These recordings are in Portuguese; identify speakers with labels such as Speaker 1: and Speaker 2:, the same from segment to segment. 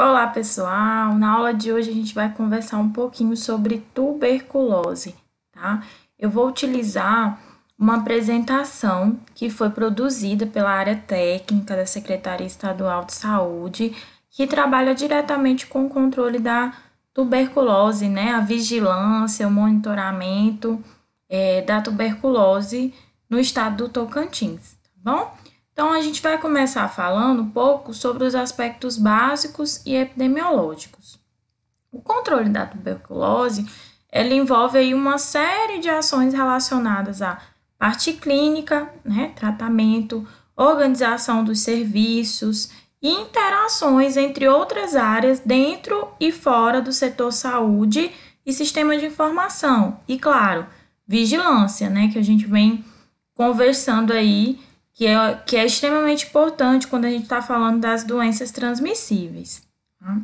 Speaker 1: Olá, pessoal! Na aula de hoje a gente vai conversar um pouquinho sobre tuberculose, tá? Eu vou utilizar uma apresentação que foi produzida pela área técnica da Secretaria Estadual de Saúde, que trabalha diretamente com o controle da tuberculose, né? A vigilância, o monitoramento da tuberculose no estado do Tocantins, tá bom? Então, a gente vai começar falando um pouco sobre os aspectos básicos e epidemiológicos. O controle da tuberculose, ele envolve aí uma série de ações relacionadas à parte clínica, né, tratamento, organização dos serviços e interações entre outras áreas dentro e fora do setor saúde e sistema de informação. E, claro, vigilância, né, que a gente vem conversando aí, que é extremamente importante quando a gente está falando das doenças transmissíveis. Tá?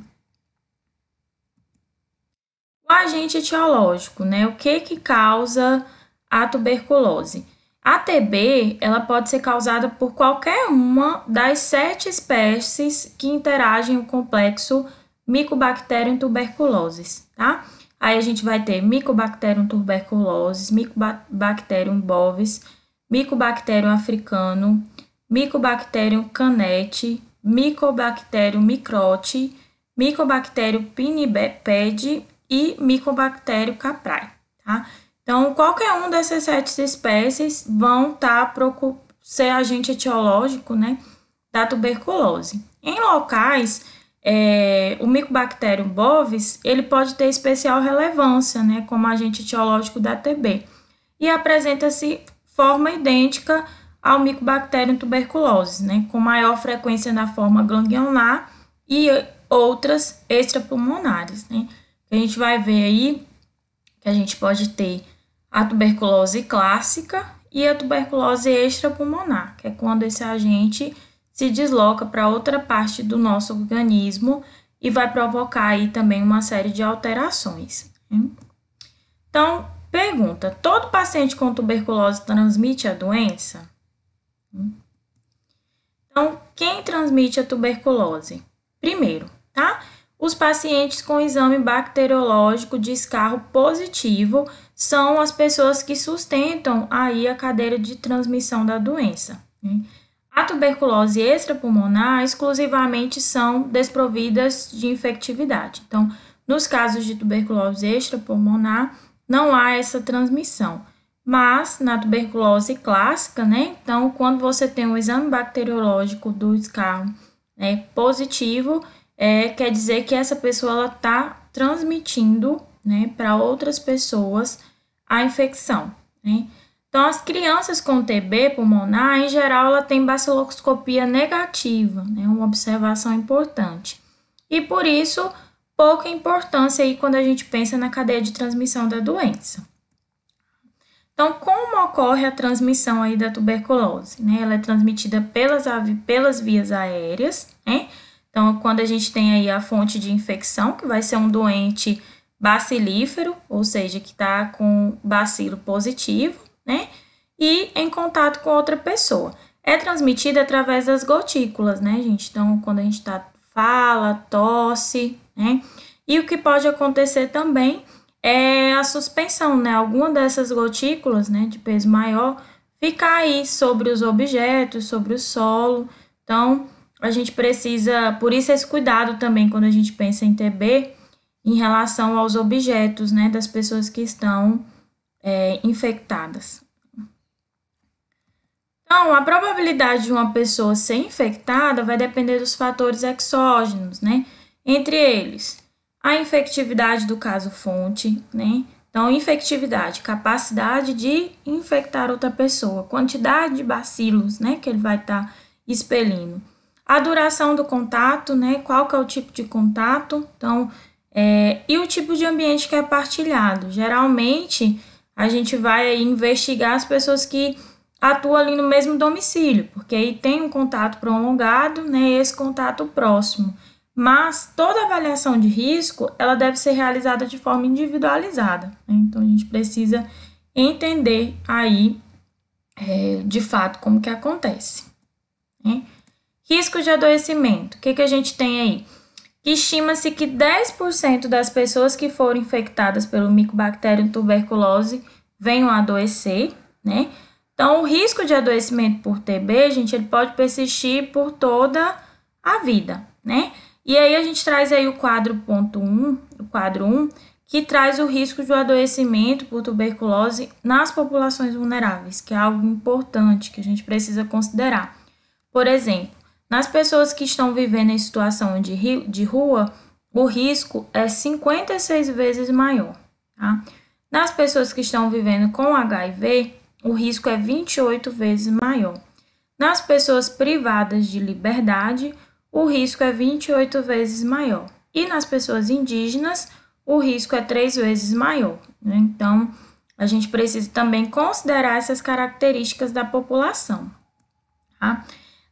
Speaker 1: O agente etiológico, né? O que causa a tuberculose? A TB, ela pode ser causada por qualquer uma das 7 espécies que interagem no complexo Mycobacterium tuberculosis, tá? Aí a gente vai ter Mycobacterium tuberculosis, Mycobacterium bovis, Mycobacterium africano, Mycobacterium canete, Mycobacterium microti, Mycobacterium pinnipede e Mycobacterium caprae, tá? Então, qualquer um dessas 7 espécies vão ser agente etiológico, né, da tuberculose. Em locais, o Mycobacterium bovis, ele pode ter especial relevância, né, como agente etiológico da TB, e apresenta-se forma idêntica ao Mycobacterium tuberculosis, né, com maior frequência na forma ganglionar e outras extrapulmonares, né. A gente vai ver aí que a gente pode ter a tuberculose clássica e a tuberculose extrapulmonar, que é quando esse agente se desloca para outra parte do nosso organismo e vai provocar aí também uma série de alterações. Então, pergunta: todo paciente com tuberculose transmite a doença? Então, quem transmite a tuberculose? Primeiro, tá? Os pacientes com exame bacteriológico de escarro positivo são as pessoas que sustentam aí a cadeia de transmissão da doença. A tuberculose extrapulmonar exclusivamente são desprovidas de infectividade. Então, nos casos de tuberculose extrapulmonar, não há essa transmissão. Mas na tuberculose clássica, né? Então, quando você tem um exame bacteriológico do escarro, né, positivo, quer dizer que essa pessoa está transmitindo, né, para outras pessoas a infecção, né? Então, as crianças com TB pulmonar, em geral, ela tem baciloscopia negativa, né, uma observação importante. E por isso, pouca importância aí quando a gente pensa na cadeia de transmissão da doença. Então, como ocorre a transmissão aí da tuberculose? Né? Ela é transmitida pelas vias aéreas, né? Então, quando a gente tem aí a fonte de infecção, que vai ser um doente bacilífero, ou seja, que está com bacilo positivo, né? E em contato com outra pessoa. É transmitida através das gotículas, né, gente? Então, quando a gente fala, tosse, né? E o que pode acontecer também é a suspensão, né? Alguma dessas gotículas, né, de peso maior, ficar aí sobre os objetos, sobre o solo. Então, a gente precisa, por isso esse cuidado também quando a gente pensa em TB, em relação aos objetos, né, das pessoas que estão infectadas. Então, a probabilidade de uma pessoa ser infectada vai depender dos fatores exógenos, né? Entre eles, a infectividade do caso-fonte, né? Então, infectividade, capacidade de infectar outra pessoa, quantidade de bacilos, né, que ele vai estar expelindo. A duração do contato, né, qual que é o tipo de contato, então, e o tipo de ambiente que é partilhado. Geralmente, a gente vai investigar as pessoas que atuam ali no mesmo domicílio, porque aí tem um contato prolongado, né, esse contato próximo. Mas toda avaliação de risco, ela deve ser realizada de forma individualizada, né? Então, a gente precisa entender aí, de fato, como que acontece, né? Risco de adoecimento, o que a gente tem aí? que estima-se que 10% das pessoas que foram infectadas pelo Mycobacterium tuberculose venham a adoecer, né? Então, o risco de adoecimento por TB, gente, ele pode persistir por toda a vida, né? E aí a gente traz aí o quadro 1, que traz o risco do adoecimento por tuberculose nas populações vulneráveis, que é algo importante que a gente precisa considerar. Por exemplo, nas pessoas que estão vivendo em situação de rua, o risco é 56 vezes maior, tá? Nas pessoas que estão vivendo com HIV, o risco é 28 vezes maior. Nas pessoas privadas de liberdade, o risco é 28 vezes maior. E nas pessoas indígenas, o risco é 3 vezes maior, né? Então, a gente precisa também considerar essas características da população, tá?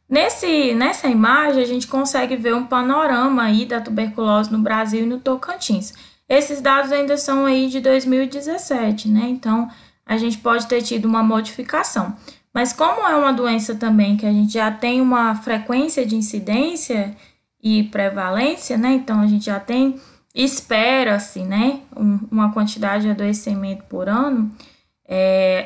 Speaker 1: Nessa imagem, a gente consegue ver um panorama aí da tuberculose no Brasil e no Tocantins. Esses dados ainda são aí de 2017, né? Então, a gente pode ter tido uma modificação. Mas como é uma doença também que a gente já tem uma frequência de incidência e prevalência, né? Então, a gente já tem, espera-se, né? Uma quantidade de adoecimento por ano,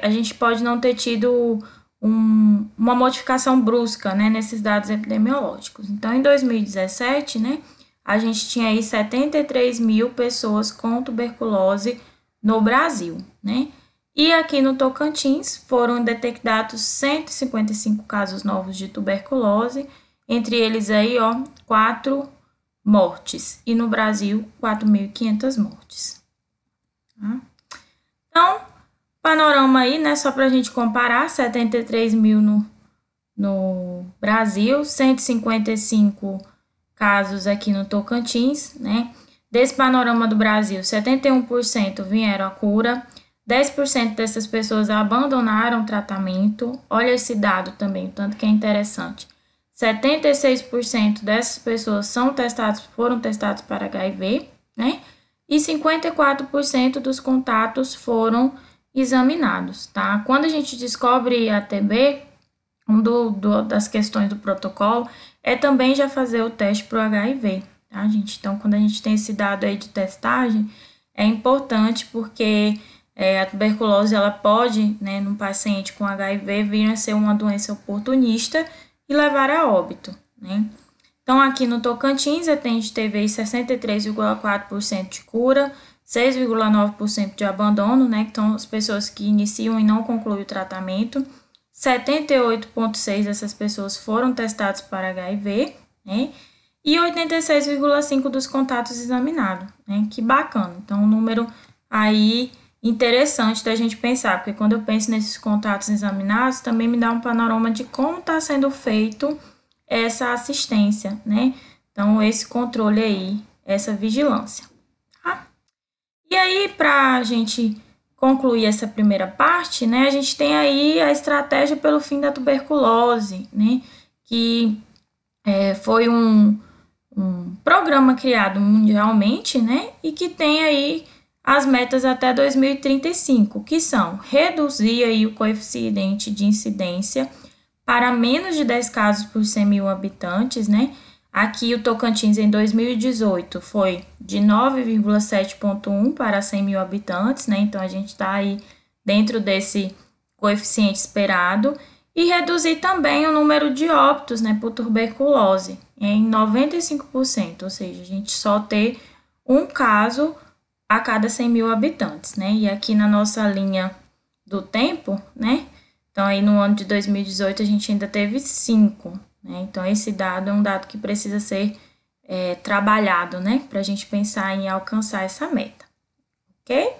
Speaker 1: a gente pode não ter tido uma modificação brusca, né, nesses dados epidemiológicos. Então, em 2017, né, a gente tinha aí 73 mil pessoas com tuberculose no Brasil, né? E aqui no Tocantins foram detectados 155 casos novos de tuberculose, entre eles aí, 4 mortes, e no Brasil, 4.500 mortes. Tá? Então, panorama aí, né, só para a gente comparar, 73 mil no Brasil, 155 casos aqui no Tocantins, né? Desse panorama do Brasil, 71% vieram à cura, 10% dessas pessoas abandonaram o tratamento. Olha esse dado também, tanto que é interessante. 76% dessas pessoas foram testados para HIV, né? E 54% dos contatos foram examinados, tá? Quando a gente descobre a TB, das questões do protocolo é também já fazer o teste para o HIV, tá, gente? Então, quando a gente tem esse dado aí de testagem, é importante porque a tuberculose, ela pode, né, num paciente com HIV, vir a ser uma doença oportunista e levar a óbito, né? Então, aqui no Tocantins, a gente teve aí 63,4% de cura, 6,9% de abandono, né, que são as pessoas que iniciam e não concluem o tratamento. 78,6% dessas pessoas foram testadas para HIV, né, e 86,5% dos contatos examinados, né, que bacana. Então, um número aí interessante da gente pensar, porque quando eu penso nesses contatos examinados, também me dá um panorama de como está sendo feito essa assistência, né, então esse controle aí, essa vigilância. E aí, para a gente concluir essa primeira parte, né, a gente tem aí a estratégia pelo fim da tuberculose, né, que foi um programa criado mundialmente, né, e que tem aí as metas até 2035, que são reduzir aí o coeficiente de incidência para menos de 10 casos por 100 mil habitantes, né. Aqui o Tocantins em 2018 foi de 9,7,1 para 100 mil habitantes, né? Então a gente está aí dentro desse coeficiente esperado. E reduzir também o número de óbitos, né, por tuberculose em 95%, ou seja, a gente só ter um caso a cada 100 mil habitantes, né? E aqui na nossa linha do tempo, né? Então aí no ano de 2018 a gente ainda teve 5. Então, esse dado é um dado que precisa ser trabalhado, né, para a gente pensar em alcançar essa meta, ok?